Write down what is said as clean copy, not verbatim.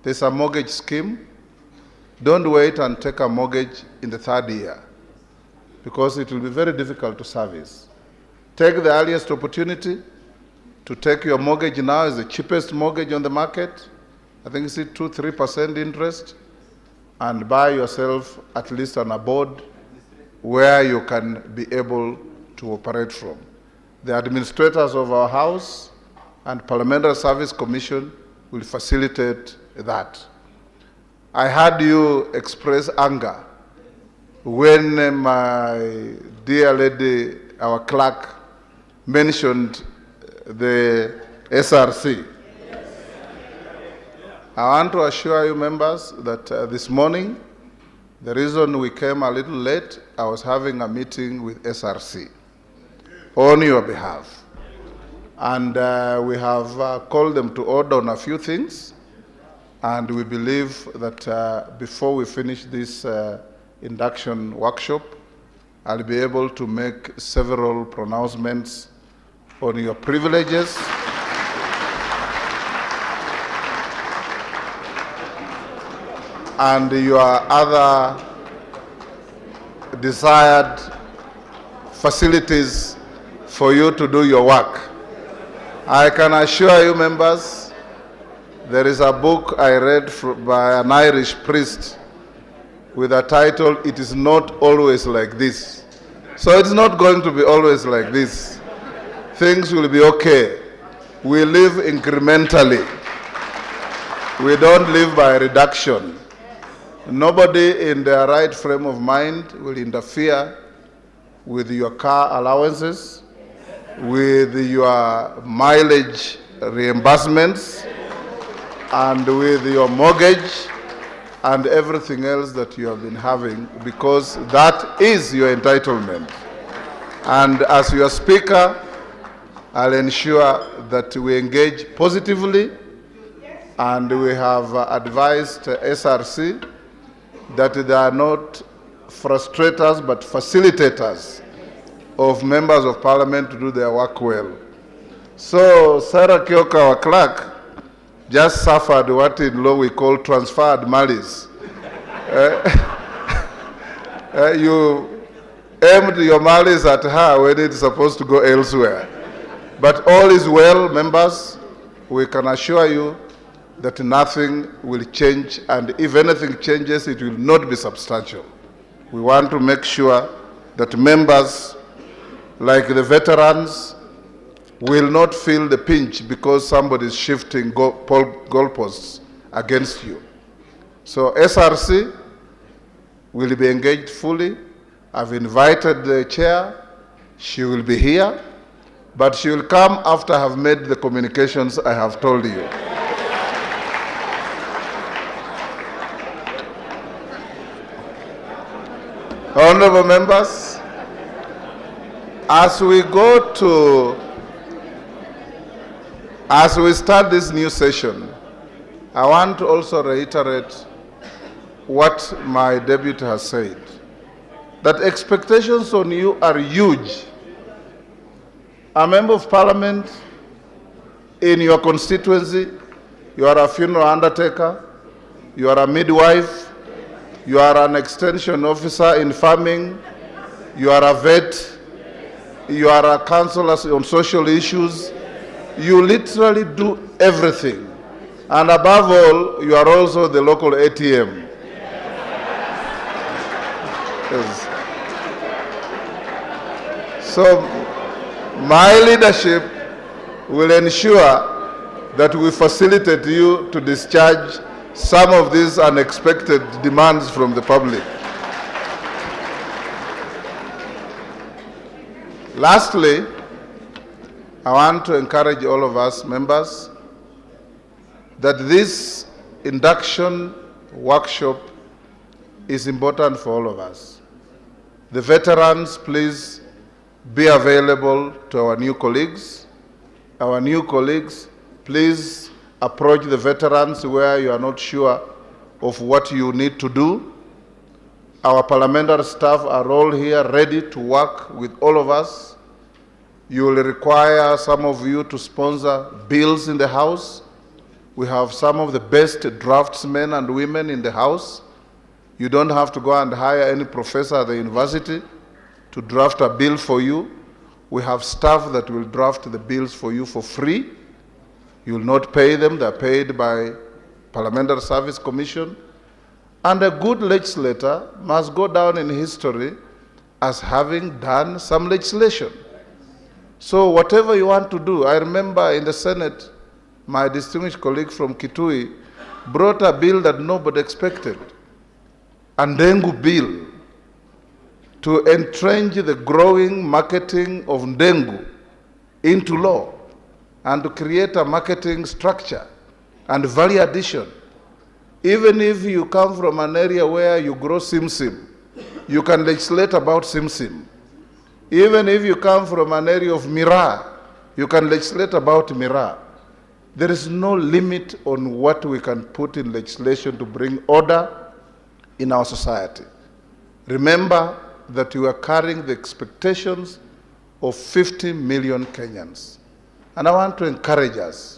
There's a mortgage scheme. Don't wait and take a mortgage in the third year, because it will be very difficult to service. Take the earliest opportunity to take your mortgage now. Is the cheapest mortgage on the market. I think it's 2-3% interest, and buy yourself at least an abode where you can be able to operate from. The administrators of our House and Parliamentary Service Commission will facilitate that. I heard you express anger when my dear lady, our clerk, mentioned the SRC. I want to assure you, members, that this morning, the reason we came a little late, I was having a meeting with SRC on your behalf. And we have called them to order on a few things. And we believe that before we finish this induction workshop, I'll be able to make several pronouncements on your privileges and your other desired facilities for you to do your work. I can assure you, members, there is a book I read by an Irish priest with a title, "It is not always like this." So it's not going to be always like this. Things will be okay. We live incrementally. We don't live by reduction. Nobody in their right frame of mind will interfere with your car allowances, with your mileage reimbursements, and with your mortgage and everything else that you have been having, because that is your entitlement. And as your speaker, I'll ensure that we engage positively, and we have advised SRC that they are not frustrators but facilitators of members of parliament to do their work well. So Sarah Kioka, our clerk, just suffered what in law we call transferred malice. You aimed your malice at her when it's supposed to go elsewhere. But all is well, members. We can assure you that nothing will change, and if anything changes, it will not be substantial. We want to make sure that members, like the veterans, will not feel the pinch because somebody is shifting goalposts against you. So SRC will be engaged fully. I've invited the chair. She will be here, but she will come after I have made the communications I have told you. Honorable members, as we start this new session, I want to also reiterate what my deputy has said, that expectations on you are huge. A member of parliament in your constituency, you are a funeral undertaker, you are a midwife, you are an extension officer in farming, you are a vet, you are a counselor on social issues. You literally do everything. And above all, you are also the local ATM. Yes. So my leadership will ensure that we facilitate you to discharge some of these unexpected demands from the public. Lastly, I want to encourage all of us members that this induction workshop is important for all of us. The veterans, please be available to our new colleagues. Our new colleagues, please approach the veterans where you are not sure of what you need to do. Our parliamentary staff are all here ready to work with all of us. You will require some of you to sponsor bills in the House. We have some of the best draftsmen and women in the House. You don't have to go and hire any professor at the university to draft a bill for you. We have staff that will draft the bills for you for free. You will not pay them. They're paid by Parliamentary Service Commission. And a good legislator must go down in history as having done some legislation. So whatever you want to do, I remember in the Senate, my distinguished colleague from Kitui brought a bill that nobody expected, a Ndengu bill, to entrench the growing marketing of Ndengu into law and to create a marketing structure and value addition. Even if you come from an area where you grow simsim, you can legislate about simsim. Even if you come from an area of miraa, you can legislate about miraa. There is no limit on what we can put in legislation to bring order in our society. Remember that you are carrying the expectations of 50 million Kenyans. And I want to encourage us